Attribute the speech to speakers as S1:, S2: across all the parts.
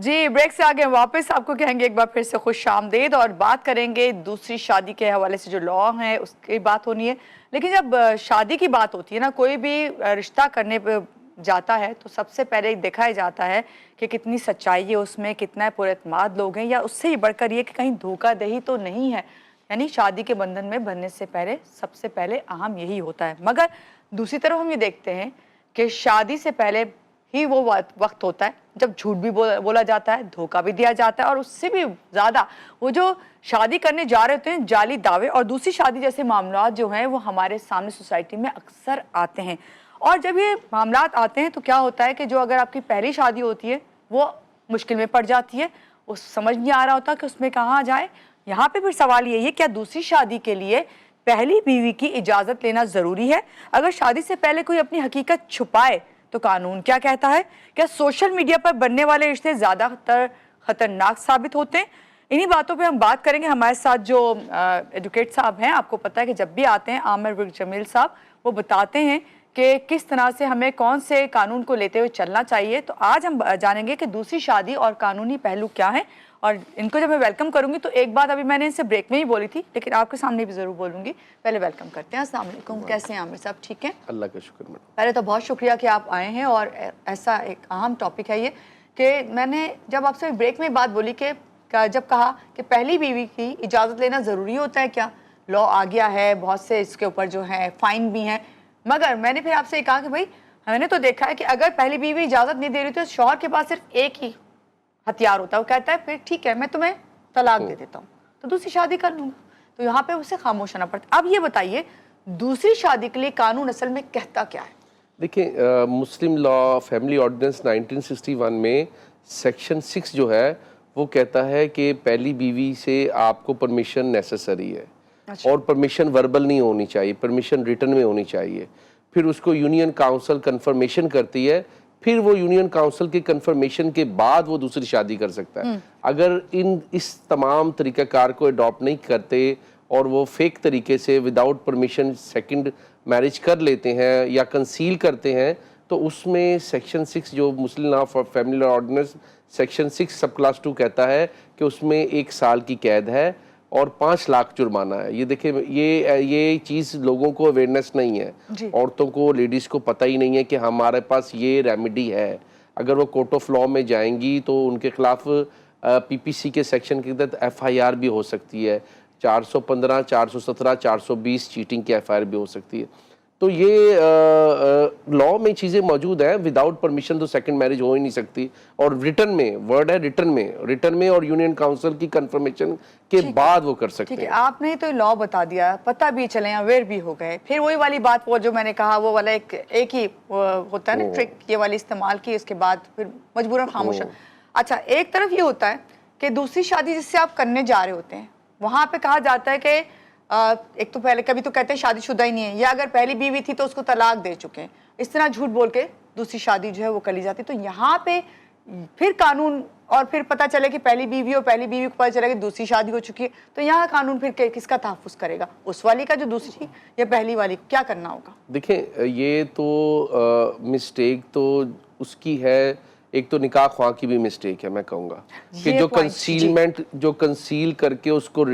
S1: जी break से आगे वापस आपको कहेंगे एक बार फिर से खुश आमदेद और बात करेंगे दूसरी शादी के हवाले से जो लॉ है उसकी बात होनी है। लेकिन जब शादी की बात होती है ना, कोई भी रिश्ता करने पे जाता है तो सबसे पहले देखा ही जाता है कि कितनी सच्चाई है उसमें, कितना पुरएतमाद लोग हैं, या उससे ही बढ़कर ये कि कहीं धोखाधड़ी तो नहीं है। यानी शादी के बंधन में बनने से पहले सबसे पहले अहम यही होता है। मगर दूसरी तरफ हम ये देखते हैं कि शादी से पहले ही वो वक्त होता है जब झूठ भी बोला जाता है, धोखा भी दिया जाता है, और उससे भी ज़्यादा वो जो शादी करने जा रहे होते हैं जाली दावे और दूसरी शादी जैसे मामला जो हैं वो हमारे सामने सोसाइटी में अक्सर आते हैं। और जब ये मामला आते हैं तो क्या होता है कि जो अगर आपकी पहली शादी होती है वो मुश्किल में पड़ जाती है, उस समझ नहीं आ रहा होता कि उसमें कहाँ जाए। यहाँ पे फिर सवाल यही है, क्या दूसरी शादी के लिए पहली बीवी की इजाज़त लेना ज़रूरी है? अगर शादी से पहले कोई अपनी हकीकत छुपाए तो कानून क्या कहता है? क्या सोशल मीडिया पर बनने वाले रिश्ते ज़्यादातर खतरनाक साबित होते हैं? इन्हीं बातों पे हम बात करेंगे। हमारे साथ जो एडवोकेट साहब हैं, आपको पता है कि जब भी आते हैं आमिर विर्क जमील साहब, वो बताते हैं कि किस तरह से हमें कौन से कानून को लेते हुए चलना चाहिए। तो आज हम जानेंगे कि दूसरी शादी और कानूनी पहलू क्या है। और इनको जब मैं वेलकम करूंगी तो एक बात अभी मैंने इनसे ब्रेक में ही बोली थी, लेकिन आपके सामने भी ज़रूर बोलूंगी। पहले वेलकम करते हैं। अस्सलाम वालेकुम, कैसे हैं आमिर साहब? ठीक है,
S2: अल्लाह का शुक्र मैडम।
S1: पहले तो बहुत शुक्रिया कि आप आए हैं। और ऐसा एक अहम टॉपिक है ये कि मैंने जब आपसे ब्रेक में बात बोली कि जब कहा कि पहली बीवी की इजाज़त लेना ज़रूरी होता है, क्या लॉ आ गया है, बहुत से इसके ऊपर जो है फ़ाइन भी हैं, मगर मैंने फिर आपसे कहा कि भाई मैंने तो देखा है कि अगर पहली बीवी इजाज़त नहीं दे रही तो शौहर के पास सिर्फ एक ही हथियार होता है, वो कहता है फिर ठीक है मैं तुम्हें तलाक दे देता हूँ तो दूसरी शादी कर लूँगा। तो यहाँ पे उसे खामोश होना पड़ता। अब ये बताइए दूसरी शादी के लिए कानून असल में कहता क्या है?
S2: देखिए, मुस्लिम लॉ फैमिली ऑर्डिनेंस 1961 में सेक्शन 6 जो है वो कहता है कि पहली बीवी से आपको परमिशन नेसेसरी है।
S1: अच्छा।
S2: और परमिशन वर्बल नहीं होनी चाहिए, परमिशन रिटर्न में होनी चाहिए। फिर उसको यूनियन काउंसिल कंफर्मेशन करती है, फिर वो यूनियन काउंसिल के कंफर्मेशन के बाद वो दूसरी शादी कर सकता है। अगर इस तमाम तरीक़ाकार को अडॉप्ट नहीं करते और वो फेक तरीके से विदाउट परमिशन सेकंड मैरिज कर लेते हैं या कंसील करते हैं, तो उसमें सेक्शन 6 जो Muslim law family law ordinance section 6 sub class 2 कहता है कि उसमें 1 साल की कैद है और 5 लाख जुर्माना है। ये देखिए, ये चीज़ लोगों को अवेयरनेस नहीं है, औरतों को, लेडीज़ को पता ही नहीं है कि हमारे पास ये रेमेडी है। अगर वो कोर्ट ऑफ लॉ में जाएंगी तो उनके खिलाफ पीपीसी के सेक्शन के तहत एफआईआर भी हो सकती है, 415, 417, 420 चीटिंग की एफआईआर भी हो सकती है। तो ये लॉ में चीज़ें मौजूद हैं। विदाउट परमिशन तो सेकंड मैरिज हो ही नहीं सकती। और रिटर्न में, वर्ड है रिटर्न में और यूनियन काउंसिल की कंफर्मेशन के बाद वो कर सकते हैं।
S1: आपने तो लॉ बता दिया, पता भी चले, अवेयर भी हो गए। फिर वही वाली बात, वो जो मैंने कहा वो वाला एक ही होता है ना ट्रिक, ये वाली इस्तेमाल की, इसके बाद फिर मजबूरन खामोश। अच्छा, एक तरफ ये होता है कि दूसरी शादी जिससे आप करने जा रहे होते हैं वहाँ पे कहा जाता है कि एक तो पहले कभी तो कहते हैं शादीशुदा ही नहीं है, या अगर पहली बीवी थी तो उसको तलाक दे चुके हैं, इस तरह झूठ बोल के दूसरी शादी जो है वो कर ली जाती है। तो यहाँ पे फिर कानून, और फिर पता चले कि पहली बीवी और पहली बीवी को पता चला कि दूसरी शादी हो चुकी है, तो यहाँ कानून फिर किसका तहफ़्फ़ुज़ करेगा? उस वाली का जो दूसरी, या पहली वाली को क्या करना होगा?
S2: देखिए, ये तो मिस्टेक तो उसकी है, एक तो निकाह ख्वाह की भी मिस्टेक है। मैं कहूँगा कि जो कंसील करके उसको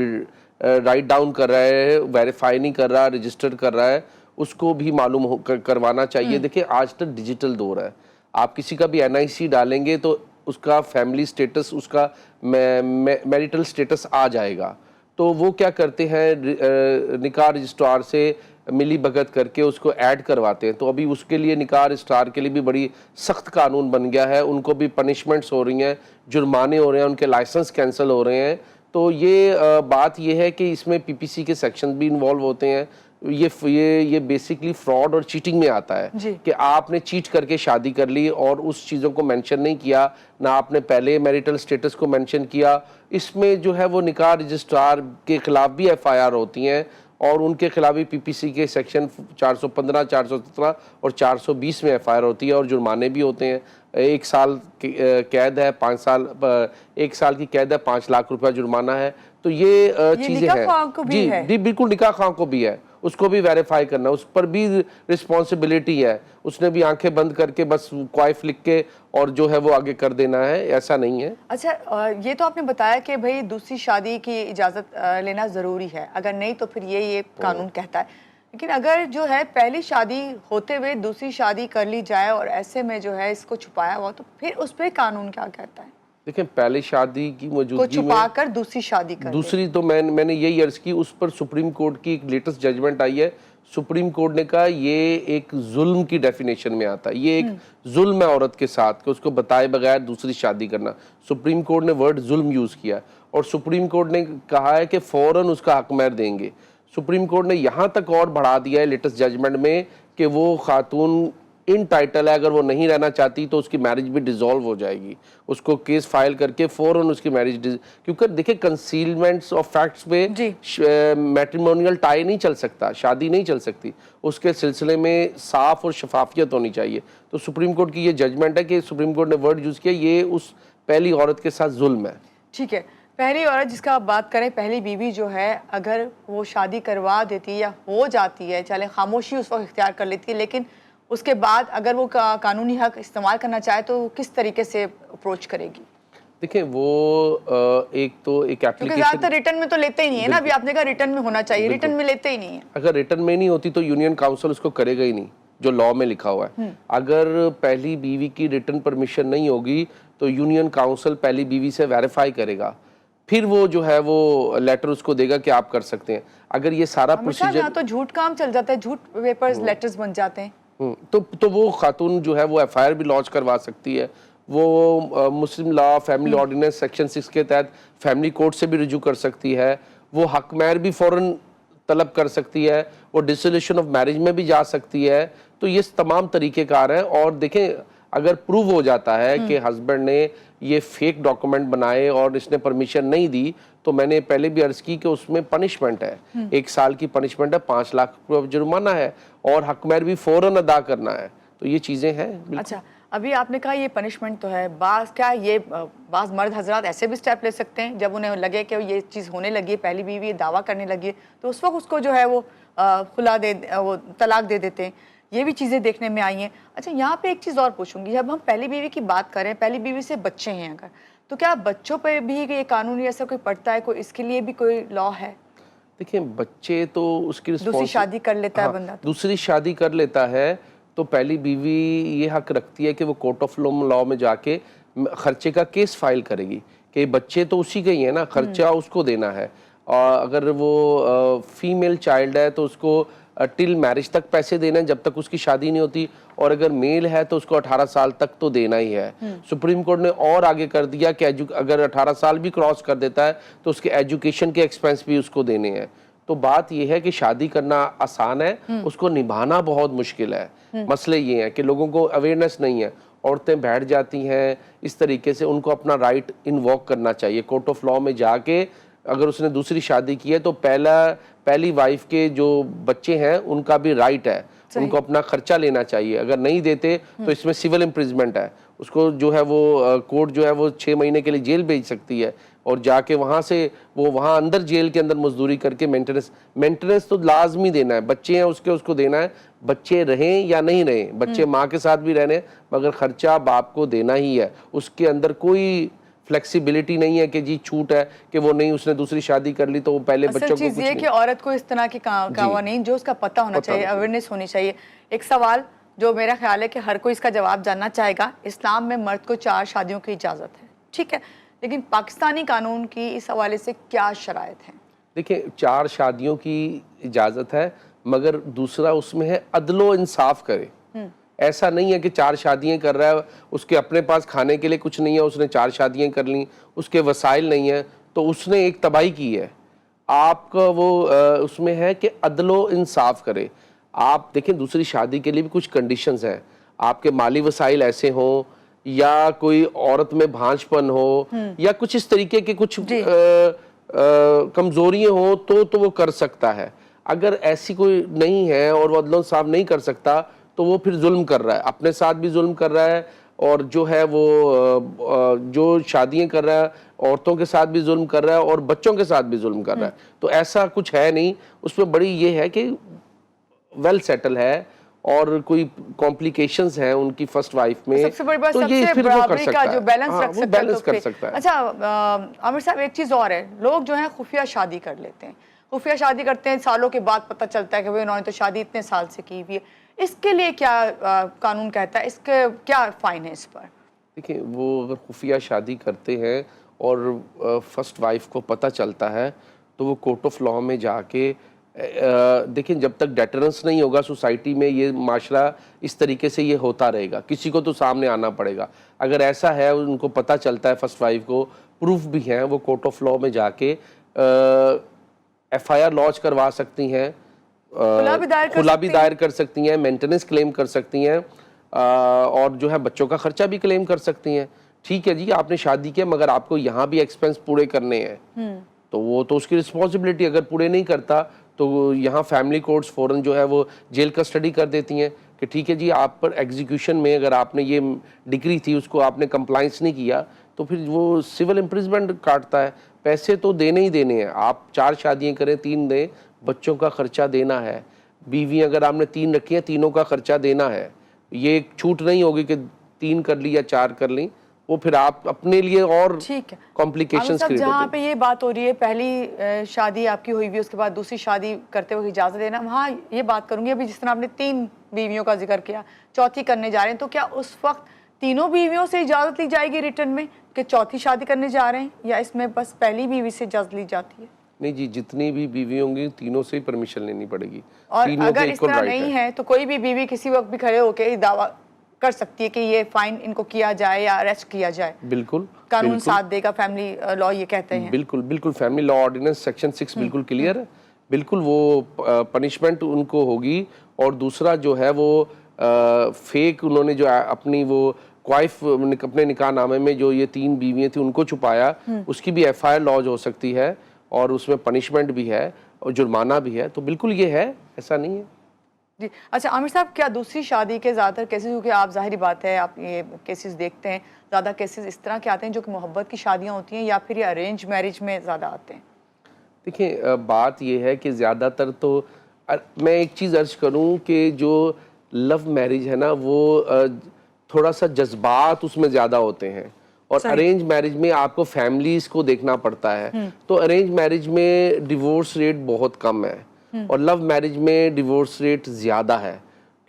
S2: राइट डाउन कर रहा है, वेरीफाई नहीं कर रहा, रजिस्टर कर रहा है, उसको भी मालूम करवाना चाहिए। देखिए, आज तक डिजिटल दौर है। आप किसी का भी एनआईसी डालेंगे तो उसका फैमिली स्टेटस, उसका मैरिटल स्टेटस आ जाएगा। तो वो क्या करते हैं, निकाह रजिस्ट्रार से मिली भगत करके उसको ऐड करवाते हैं। तो अभी उसके लिए निकाह रजिस्ट्रार के लिए भी बड़ी सख्त कानून बन गया है। उनको भी पनिशमेंट्स हो रही हैं, जुर्माने हो रहे हैं, उनके लाइसेंस कैंसिल हो रहे हैं। तो ये बात ये है कि इसमें पीपीसी के सेक्शन भी इन्वॉल्व होते हैं। ये बेसिकली फ्रॉड और चीटिंग में आता है कि आपने चीट करके शादी कर ली और उस चीज़ों को मेंशन नहीं किया, ना आपने पहले मैरिटल स्टेटस को मेंशन किया। इसमें जो है वो निकाह रजिस्ट्रार के खिलाफ भी एफआईआर होती हैं और उनके खिलाफ भी पीपीसी के सेक्शन 415, 417 और 420 में एफआईआर होती है और जुर्माने भी होते हैं। 1 साल की कैद है, 1 साल की कैद है, 5 लाख रुपया जुर्माना है। तो ये चीज़ें हैं।
S1: जी,
S2: बिल्कुल निकाह ख्वाह को भी है उसको भी वेरीफाई करना है, उस पर भी रिस्पॉन्सिबिलिटी है। उसने भी आंखें बंद करके बस क्वाइफ लिख के और जो है वो आगे कर देना है, ऐसा नहीं है।
S1: अच्छा, ये तो आपने बताया कि भाई दूसरी शादी की इजाज़त लेना ज़रूरी है, अगर नहीं तो फिर ये कानून कहता है। लेकिन अगर जो है पहली शादी होते हुए दूसरी शादी कर ली जाए और ऐसे में जो है इसको छुपाया हुआ, तो फिर उस पर कानून क्या कहता है?
S2: देखिए, पहली शादी की
S1: को
S2: मौजूदगी
S1: छुपा
S2: में
S1: कर दूसरी शादी कर
S2: दूसरी तो मैंने यही अर्ज की, उस पर सुप्रीम कोर्ट की एक लेटेस्ट जजमेंट आई है। सुप्रीम कोर्ट ने कहा ये एक जुल्म की डेफिनेशन में आता है, ये एक जुल्म है औरत के साथ कि उसको बताए बगैर दूसरी शादी करना। सुप्रीम कोर्ट ने वर्ड जुल्म यूज किया और सुप्रीम कोर्ट ने कहा है कि फौरन उसका हक महर देंगे। सुप्रीम कोर्ट ने यहाँ तक और बढ़ा दिया है लेटेस्ट जजमेंट में कि वो खातून इन टाइटल है, अगर वो नहीं रहना चाहती तो उसकी मैरिज भी डिसॉल्व हो जाएगी। उसको केस फाइल करके फौरन उसकी मैरिज, क्योंकि देखिए कंसीलमेंट्स ऑफ फैक्ट्स पे मैट्रिमोनियल टाई नहीं चल सकता, शादी नहीं चल सकती, उसके सिलसिले में साफ और शफाफियत होनी चाहिए। तो सुप्रीम कोर्ट की ये जजमेंट है कि सुप्रीम कोर्ट ने वर्ड यूज किया, ये उस पहली औरत के साथ जुल्म है।
S1: ठीक है, पहली औरत जिसका आप बात करें, पहली बीवी जो है, अगर वो शादी करवा देती है या हो जाती है, चले खामोशी उस वक्त इख्तियार कर लेती है, लेकिन उसके बाद अगर वो कानूनी हक इस्तेमाल करना चाहे तो किस तरीके से अप्रोच करेगी?
S2: देखिए वो एक तो एक
S1: क्योंकि
S2: एप्लीकेशन,
S1: ज्यादातर रिटर्न में तो लेते ही नहीं है ना, अभी आपने कहा रिटर्न में होना चाहिए, रिटर्न में लेते ही नहीं है।
S2: अगर रिटर्न में नहीं होती तो यूनियन काउंसिल उसको करेगा ही नहीं, जो लॉ में लिखा हुआ है। अगर पहली बीवी की रिटर्न परमिशन नहीं होगी तो यूनियन काउंसिल पहली बीवी से वेरीफाई करेगा, फिर वो जो है वो लेटर उसको देगा कि आप कर सकते हैं। अगर ये सारा प्रोसीजर,
S1: तो झूठ काम चल जाता है, झूठ पेपर्स लेटर्स बन जाते हैं।
S2: तो वो खातून जो है वो एफआईआर भी लॉन्च करवा सकती है। वो Muslim law family ordinance section 6 के तहत फैमिली कोर्ट से भी रिज्यू कर सकती है। वो हक महर भी फौरन तलब कर सकती है। वो डिसोल्यूशन ऑफ मैरिज में भी जा सकती है। तो ये तमाम तरीक़ेकार हैं। और देखें, अगर प्रूव हो जाता है कि हस्बैंड ने ये फेक डॉक्यूमेंट बनाए और इसने परमिशन नहीं दी, तो मैंने पहले भी अर्ज की कि उसमें पनिशमेंट है, 1 साल की पनिशमेंट है, 5 लाख रुपये जुर्माना है और हक महर भी फौरन अदा करना है। तो ये चीज़ें हैं।
S1: अच्छा, अभी आपने कहा ये पनिशमेंट तो है, बाज़ मर्द हजरात ऐसे भी स्टेप ले सकते हैं जब उन्हें लगे कि ये चीज़ होने लगी है, पहली बीवी दावा करने लगी है, तो उस वक्त उसको जो है वो वो तलाक दे देते हैं। ये भी चीज़ें देखने में आई हैं। अच्छा, यहाँ पे एक चीज़ और पूछूंगी, जब हम पहली बीवी की बात करें, पहली बीवी से बच्चे हैं अगर, तो क्या बच्चों पे भी ये कानूनी असर कोई पड़ता है? कोई इसके लिए भी कोई लॉ है?
S2: देखिए, बच्चे तो उसकी
S1: दूसरी शादी कर लेता है बंदा,
S2: दूसरी शादी कर लेता है तो पहली बीवी ये हक रखती है कि वो कोर्ट ऑफ लॉ में जाके खर्चे का केस फाइल करेगी कि बच्चे तो उसी के ही है ना, खर्चा उसको देना है। और अगर वो फीमेल चाइल्ड है तो उसको टिल मैरिज तक पैसे देने हैं जब तक उसकी शादी नहीं होती, और अगर मेल है तो उसको 18 साल तक तो देना ही है। सुप्रीम कोर्ट ने और आगे कर दिया कि अगर 18 साल भी क्रॉस कर देता है तो उसके एजुकेशन के एक्सपेंस भी उसको देने हैं। तो बात यह है कि शादी करना आसान है, उसको निभाना बहुत मुश्किल है। मसले ये हैं कि लोगों को अवेयरनेस नहीं है, औरतें बैठ जाती हैं इस तरीके से। उनको अपना राइट इन्वॉक करना चाहिए कोर्ट ऑफ लॉ में जाके। अगर उसने दूसरी शादी की है तो पहली वाइफ के जो बच्चे हैं उनका भी राइट है, उनको अपना खर्चा लेना चाहिए। अगर नहीं देते तो इसमें सिविल इम्प्रिजमेंट है, उसको जो है वो कोर्ट जो है वो 6 महीने के लिए जेल भेज सकती है और जाके वहाँ से वो वहाँ अंदर जेल के अंदर मजदूरी करके मेंटेनेंस तो लाजमी देना है। बच्चे हैं उसको देना है, बच्चे रहें या नहीं रहें, बच्चे माँ के साथ भी रहने, मगर खर्चा बाप को देना ही है। उसके अंदर कोई फ्लेक्सिबिलिटी नहीं है कि जी छूट है कि वो नहीं, उसने दूसरी शादी कर ली तो वो पहले बच्चों को कुछ
S1: ये कि औरत को इस तरह की कानून जो उसका पता होना चाहिए, अवेयरनेस होनी चाहिए। एक सवाल जो मेरा ख्याल है कि हर कोई इसका जवाब जानना चाहेगा, इस्लाम में मर्द को 4 शादियों की इजाज़त है, ठीक है, लेकिन पाकिस्तानी कानून की इस हवाले से क्या शराइत है?
S2: देखिए, 4 शादियों की इजाज़त है, मगर दूसरा उसमें है अदलो इंसाफ करे। ऐसा नहीं है कि 4 शादियाँ कर रहा है, उसके अपने पास खाने के लिए कुछ नहीं है, उसने 4 शादियाँ कर ली, उसके वसाइल नहीं है, तो उसने एक तबाही की है। आपका वो उसमें है कि अदलो इंसाफ करे। आप देखें, दूसरी शादी के लिए भी कुछ कंडीशंस हैं। आपके माली वसाइल ऐसे हों या कोई औरत में भांजपन हो या कुछ इस तरीके के कुछ कमजोरियां हो तो वो कर सकता है। अगर ऐसी कोई नहीं है और वो अदलो इंसाफ नहीं कर सकता तो वो फिर जुल्म कर रहा है, अपने साथ भी जुल्म कर रहा है, और जो है वो जो शादियां कर रहा है औरतों के साथ भी जुल्म कर रहा है और बच्चों के साथ भी जुल्म कर रहा है। तो ऐसा कुछ है नहीं, उसमें बड़ी ये है कि वेल सेटल है और कोई कॉम्प्लिकेशंस हैं उनकी फर्स्ट वाइफ में,
S1: सबसे बड़ी बात
S2: तो ये
S1: सबसे
S2: फिर वो कर
S1: बराबरी
S2: सकता
S1: का जो
S2: है।
S1: बैलेंस
S2: हाँ,
S1: रख
S2: वो
S1: सकता है
S2: बैलेंस
S1: तो
S2: कर
S1: फिर-
S2: सकता है।
S1: अच्छा आमिर साहब एक चीज और है, लोग जो है खुफिया शादी कर लेते हैं, खुफिया शादी करते हैं, सालों के बाद पता चलता है कि भाई उन्होंने तो शादी इतने साल से की हुई है। इसके लिए क्या कानून कहता है, इसके क्या फाइन है इस पर?
S2: देखिए, वो अगर खुफिया शादी करते हैं और फर्स्ट वाइफ को पता चलता है तो वो कोर्ट ऑफ लॉ में जाके देखिए, जब तक डेटरेंस नहीं होगा सोसाइटी में, ये माशरा इस तरीके से ये होता रहेगा, किसी को तो सामने आना पड़ेगा। अगर ऐसा है, उनको पता चलता है फर्स्ट वाइफ को, प्रूफ भी हैं, वो कोर्ट ऑफ लॉ में जाके FIR लॉन्च करवा सकती हैं, खुला भी दायर कर सकती हैं, मेंटेनेंस क्लेम कर सकती हैं, और जो है बच्चों का खर्चा भी क्लेम कर सकती हैं। ठीक है जी, आपने शादी किया मगर आपको यहाँ भी एक्सपेंस पूरे करने हैं, तो वो तो उसकी रिस्पॉन्सिबिलिटी, अगर पूरे नहीं करता तो यहाँ फैमिली कोर्ट्स फौरन जो है वो जेल कस्टडी कर देती हैं कि ठीक है जी, आप पर एग्जीक्यूशन में अगर आपने ये डिग्री थी उसको आपने कंप्लाइंस नहीं किया तो फिर वो सिविल इम्प्रिजमेंट काटता है। पैसे तो देने ही देने हैं, आप 4 शादियाँ करें 3 दें, बच्चों का खर्चा देना है, बीवी अगर आपने 3 रखी है, तीनों का खर्चा देना है। ये एक छूट नहीं होगी कि 3 कर ली या 4 कर ली, वो फिर आप अपने लिए और कॉम्प्लिकेशंस क्रिएट
S1: जहाँ पे ये बात हो रही है, पहली शादी आपकी हुई हुई, उसके बाद दूसरी शादी करते वक्त इजाजत देना, वहाँ ये बात करूंगी अभी जिस तरह आपने 3 बीवियों का जिक्र किया, चौथी करने जा रहे हैं, तो क्या उस वक्त तीनों बीवियों से इजाजत ली जाएगी रिटर्न में कि चौथी शादी करने जा रहे हैं, या इसमें बस पहली बीवी से इजाजत ली जाती है?
S2: नहीं जी, जितनी भी बीवी होंगी तीनों से ही परमिशन लेनी पड़ेगी।
S1: और
S2: तीनों
S1: अगर इस तरह नहीं है तो कोई भी बीवी किसी वक्त भी खड़े होकर दावा कर सकती है कि ये फाइन इनको किया जाए या अरेस्ट किया जाए।
S2: बिल्कुल,
S1: कानून
S2: बिल्कुल,
S1: साथ देगा, फैमिली लॉ ये कहते हैं।
S2: बिल्कुल बिल्कुल, फैमिली लॉ ऑर्डिनेंस सेक्शन 6 बिल्कुल क्लियर है, बिल्कुल वो पनिशमेंट उनको होगी। और दूसरा जो है वो फेक उन्होंने जो अपनी वो वाइफ अपने निकाह नामे में जो ये 3 बीवियां थी उनको छुपाया, उसकी भी FIR लॉज हो सकती है और उसमें पनिशमेंट भी है और जुर्माना भी है। तो बिल्कुल ये है, ऐसा नहीं है
S1: जी। अच्छा आमिर साहब, क्या दूसरी शादी के ज़्यादातर केसेस, क्योंकि आप जाहिर बात है आप ये केसेस देखते हैं, ज़्यादा केसेस इस तरह के आते हैं जो कि मोहब्बत की शादियाँ होती हैं या फिर ये अरेंज मैरिज में ज़्यादा आते हैं?
S2: देखिए, बात ये है कि ज़्यादातर तो मैं एक चीज़ अर्ज करूं कि जो लव मैरिज है ना, वो थोड़ा सा जज्बात उसमें ज़्यादा होते हैं, और अरेंज मैरिज में आपको फैमिलीज को देखना पड़ता है। तो अरेंज मैरिज में डिवोर्स रेट बहुत कम है और लव मैरिज में डिवोर्स रेट ज़्यादा है,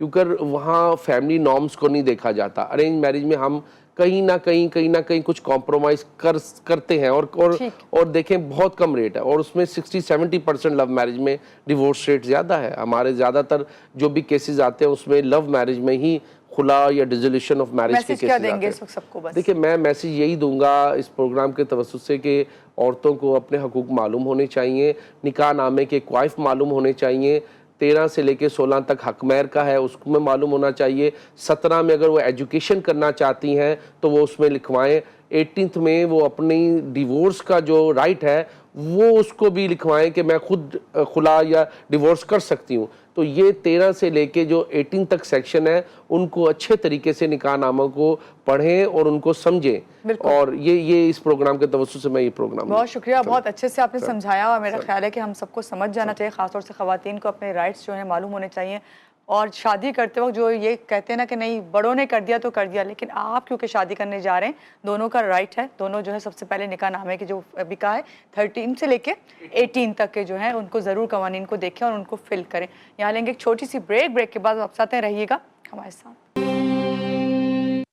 S2: क्योंकि वहाँ फैमिली नॉर्म्स को नहीं देखा जाता। अरेंज मैरिज में हम कहीं ना कहीं कुछ कॉम्प्रोमाइज़ करते हैं और देखें बहुत कम रेट है, और उसमें 60-70% लव मैरिज में डिवोर्स रेट ज़्यादा है। हमारे ज़्यादातर जो भी केसेस आते हैं उसमें लव मैरिज में ही खुला या डिसोल्यूशन ऑफ मैरिज के केसेस आते हैं।
S1: सबको बस
S2: देखिए, मैं मैसेज यही दूंगा इस प्रोग्राम के तवज्जुह से कि औरतों को अपने हकूक मालूम होने चाहिए, निकाह नामे के क्वाइफ मालूम होने चाहिए, 13 से लेके 16 तक हक महर का है उसमें मालूम होना चाहिए, 17 में अगर वो एजुकेशन करना चाहती हैं तो वो उसमें लिखवाएं, 18th में वो अपनी डिवोर्स का जो राइट है वो उसको भी लिखवाएं कि मैं खुद खुला या डिवोर्स कर सकती हूँ। तो ये 13 से लेके जो 18 तक सेक्शन है उनको अच्छे तरीके से निकाहनामा को पढ़ें और उनको समझें, और ये इस प्रोग्राम के तवज्जुह से मैं ये प्रोग्राम
S1: बहुत शुक्रिया, बहुत अच्छे से आपने समझाया, और मेरा ख्याल है कि हम सबको समझ जाना चाहिए, खासतौर से ख़वातीन को अपने राइट्स जो है मालूम होने चाहिए। और शादी करते वक्त जो ये कहते हैं ना कि नहीं बड़ों ने कर दिया तो कर दिया, लेकिन आप क्योंकि शादी करने जा रहे हैं, दोनों का राइट है, दोनों जो है सबसे पहले निकाह नामे की जो अभी कहा है 13 से लेके 18 तक के जो है उनको ज़रूर कवानीन को देखें और उनको फिल करें। यहाँ लेंगे एक छोटी सी ब्रेक के बाद वापस आते हैं, रहिएगा हमारे साथ।